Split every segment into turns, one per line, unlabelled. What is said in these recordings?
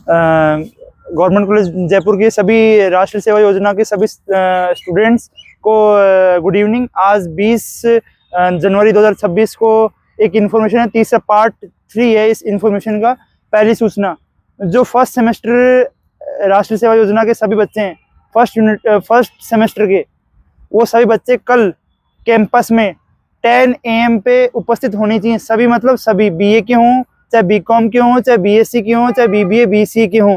Government college Jaipur के सभी राष्ट्रीय सेवा योजना के सभी स्टूडेंट्स को गुड इवनिंग। आज 20 जनवरी 2026 को एक इन्फॉर्मेशन है, तीसरा पार्ट 3 है इस इन्फॉर्मेशन का। पहली सूचना, जो फर्स्ट सेमेस्टर राष्ट्रीय सेवा योजना के सभी बच्चे हैं फर्स्ट सेमेस्टर के, वो सभी बच्चे कल कैंपस में 10 AM पे उपस्थित होनी चाहिए। सभी मतलब सभी, BA के हों, चाहे BCom के हों, चाहे BSc के हों, चाहे BBA BCA के हों।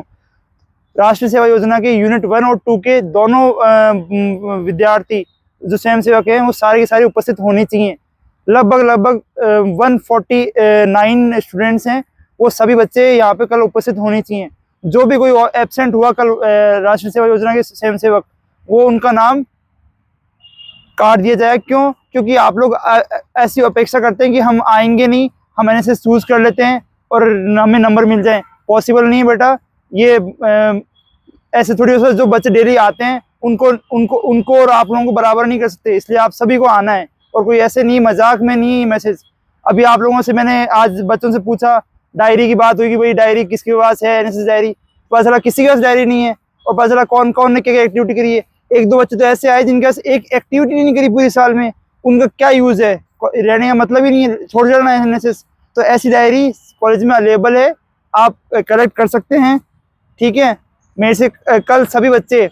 राष्ट्रीय सेवा योजना के यूनिट 1 और 2 के दोनों विद्यार्थी जो स्वयं सेवक हैं वो सारे के सारे उपस्थित होने चाहिए। लगभग 149 स्टूडेंट्स हैं, वो सभी बच्चे यहाँ पे कल उपस्थित होने चाहिए। जो भी कोई एब्सेंट हुआ कल राष्ट्रीय सेवा योजना के स्वयं सेवक, वो उनका नाम काट दिया जाए। क्यों? क्योंकि आप लोग ऐसी अपेक्षा करते हैं कि हम आएंगे नहीं, हम NSS चूज कर लेते हैं और हमें नंबर मिल जाए। पॉसिबल नहीं है बेटा, ये ऐसे थोड़ी हो। जो बच्चे डेली आते हैं उनको और आप लोगों को बराबर नहीं कर सकते, इसलिए आप सभी को आना है। और कोई ऐसे नहीं, मजाक में नहीं मैसेज। अभी आप लोगों से मैंने आज बच्चों से पूछा, डायरी की बात हुई कि भाई डायरी किसके पास है, NSS डायरी। पता चला किसी के पास डायरी नहीं है, और पता चला कौन कौन ने क्या क्या एक्टिविटी करी है। 1-2 बच्चे तो ऐसे आए जिनके पास एक एक्टिविटी नहीं करी पूरी साल में, उनका क्या यूज है, रहने का मतलब ही नहीं है, छोड़ जाना है NSS। तो ऐसी डायरी कॉलेज में अवेलेबल है, आप कलेक्ट कर सकते हैं। ठीक है, मेरे से कल सभी बच्चे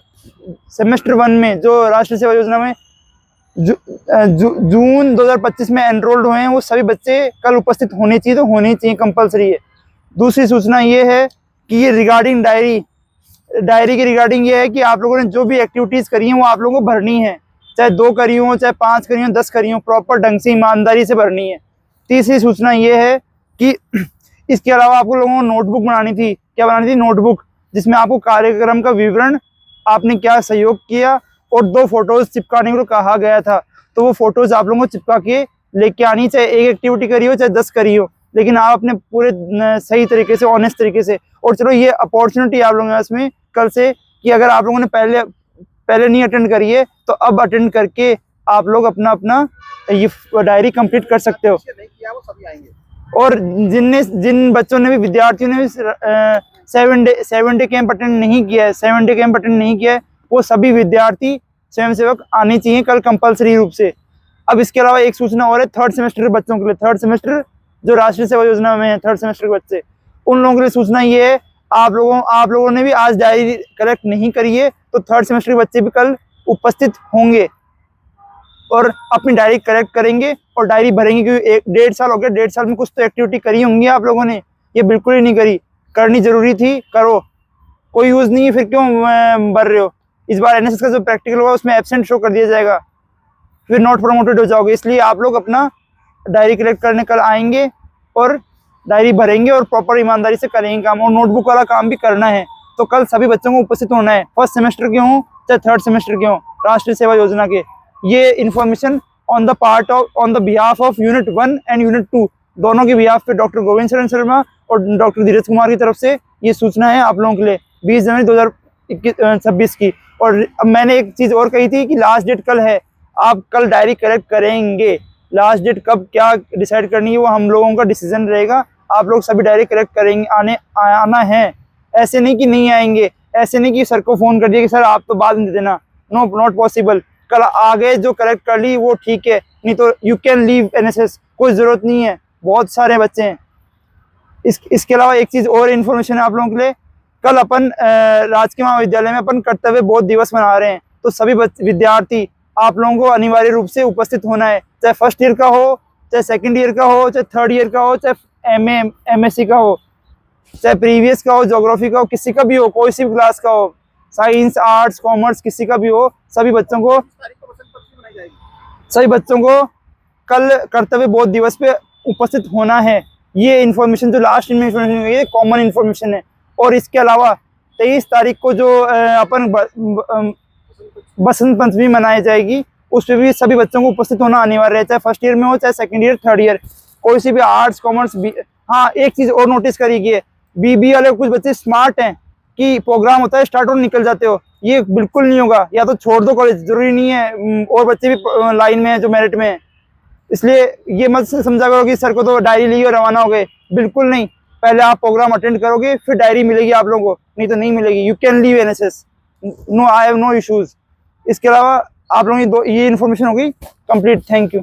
सेमेस्टर 1 में जो राष्ट्रीय सेवा योजना में जून 2025 में एनरोल्ड हुए हैं, वो सभी बच्चे कल उपस्थित होने चाहिए। तो होने चाहिए, कंपलसरी है। दूसरी सूचना ये है कि ये रिगार्डिंग डायरी के रिगार्डिंग ये है कि आप लोगों ने जो भी एक्टिविटीज़ करी हैं वो आप लोगों को भरनी है, चाहे 2 करी हो, चाहे 5 करी हो, 10 करी हो, प्रॉपर ढंग से ईमानदारी से भरनी है। तीसरी सूचना ये है कि इसके अलावा आपको लोगों को नोटबुक बनानी थी। क्या बनानी थी? नोटबुक, जिसमें आपको कार्यक्रम का विवरण, आपने क्या सहयोग किया, और 2 फोटोज चिपकाने को कहा गया था। तो वो फोटोज आप लोगों को चिपका के लेके आनी, चाहे एक एक्टिविटी करी हो, चाहे 10 करी हो, लेकिन आप अपने पूरे सही तरीके से, ऑनेस्ट तरीके से। और चलो, ये अपॉर्चुनिटी आप लोगों के पास में कल से, कि अगर आप लोगों ने पहले नहीं अटेंड करी है तो अब अटेंड करके आप लोग अपना ये डायरी कंप्लीट कर सकते हो। और जिन बच्चों ने भी, विद्यार्थियों ने भी 7 डे कैंप अटेंड नहीं किया है, वो सभी विद्यार्थी स्वयंसेवक आने चाहिए कल कंपलसरी रूप से। अब इसके अलावा एक सूचना और है, 3rd सेमेस्टर के बच्चों के लिए। 3rd सेमेस्टर जो राष्ट्रीय सेवा योजना में है, 3rd सेमेस्टर के बच्चे, उन लोगों के लिए सूचना ये है, आप लोगों ने भी आज डायरी कलेक्ट नहीं करी है, तो 3rd सेमेस्टर के बच्चे भी कल उपस्थित होंगे और अपनी डायरी कलेक्ट करेंगे और डायरी भरेंगे। क्योंकि 1.5 साल हो गया, 1.5 साल में कुछ तो एक्टिविटी करी होंगी आप लोगों ने, ये बिल्कुल ही नहीं करी। करनी जरूरी थी, करो, कोई यूज नहीं है, फिर क्यों भर रहे हो। इस बार NSS का जो प्रैक्टिकल होगा उसमें एब्सेंट शो कर दिया जाएगा, फिर नॉट प्रमोटेड हो जाओगे। इसलिए आप लोग अपना डायरी कलेक्ट करने कल आएंगे और डायरी भरेंगे और प्रॉपर ईमानदारी से करेंगे काम, और नोटबुक वाला काम भी करना है। तो कल सभी बच्चों को उपस्थित होना है, 1st सेमेस्टर के हों चाहे 3rd सेमेस्टर के हों, राष्ट्रीय सेवा योजना के। ये information on the behalf of unit 1 and unit 2, दोनों के बिहाफ पे डॉक्टर गोविंद शरण शर्मा और डॉक्टर धीरज कुमार की तरफ से ये सूचना है आप लोगों के लिए 20 जनवरी 2026 की। और अब मैंने एक चीज़ और कही थी कि लास्ट डेट कल है, आप कल डायरी कलेक्ट करेंगे। लास्ट डेट कब क्या डिसाइड करनी है वो हम लोगों का डिसीजन रहेगा। आप लोग सभी डायरी कलेक्ट करेंगे, आना है। ऐसे नहीं कि नहीं आएंगे, ऐसे नहीं कि सर को फ़ोन कर दिया कि सर आप तो बाद में दे देना, नो, नॉट पॉसिबल। कल आ गए, जो कलेक्ट कर ली वो ठीक है, नहीं तो यू कैन लीव NSS, कोई ज़रूरत नहीं है, बहुत सारे बच्चे हैं। इसके अलावा एक चीज़ और इन्फॉर्मेशन है आप लोगों के लिए, कल अपन राजकीय महाविद्यालय में अपन कर्तव्य बोध दिवस मना रहे हैं। तो सभी विद्यार्थी आप लोगों को अनिवार्य रूप से उपस्थित होना है, चाहे 1st ईयर का हो, चाहे 2nd ईयर का हो, चाहे 3rd ईयर का हो, चाहे MA MSc का हो, चाहे प्रीवियस का हो, ज्योग्राफी का हो, किसी का भी हो, कोई सी भी क्लास का हो, साइंस, आर्ट्स, कॉमर्स, किसी का भी हो, सभी बच्चों को कल कर्तव्य बोध दिवस पे उपस्थित होना है। ये इन्फॉर्मेशन जो लास्ट इन्फॉर्मेशन है, ये कॉमन इन्फॉर्मेशन है। और इसके अलावा 23 तारीख को जो अपन बसंत पंचमी मनाई जाएगी, उस पर भी सभी बच्चों को उपस्थित होना अनिवार्य है, चाहे 1st ईयर में हो, चाहे 2nd ईयर, 3rd ईयर, कोई सी भी आर्ट्स, कॉमर्स। हाँ, एक चीज़ और नोटिस करिए, BB वाले कुछ बच्चे स्मार्ट हैं कि प्रोग्राम होता है स्टार्ट और निकल जाते हो, ये बिल्कुल नहीं होगा। या तो छोड़ दो कॉलेज, जरूरी नहीं है, और बच्चे भी लाइन में है जो मेरिट में है। इसलिए ये मत समझा करो कि सर को तो डायरी ली और रवाना हो गए, बिल्कुल नहीं। पहले आप प्रोग्राम अटेंड करोगे फिर डायरी मिलेगी आप लोगों को, नहीं तो नहीं मिलेगी। You can leave NSS, no I have no issues. इसके अलावा आप लोगों की ये इन्फॉर्मेशन होगी कंप्लीट। Thank you.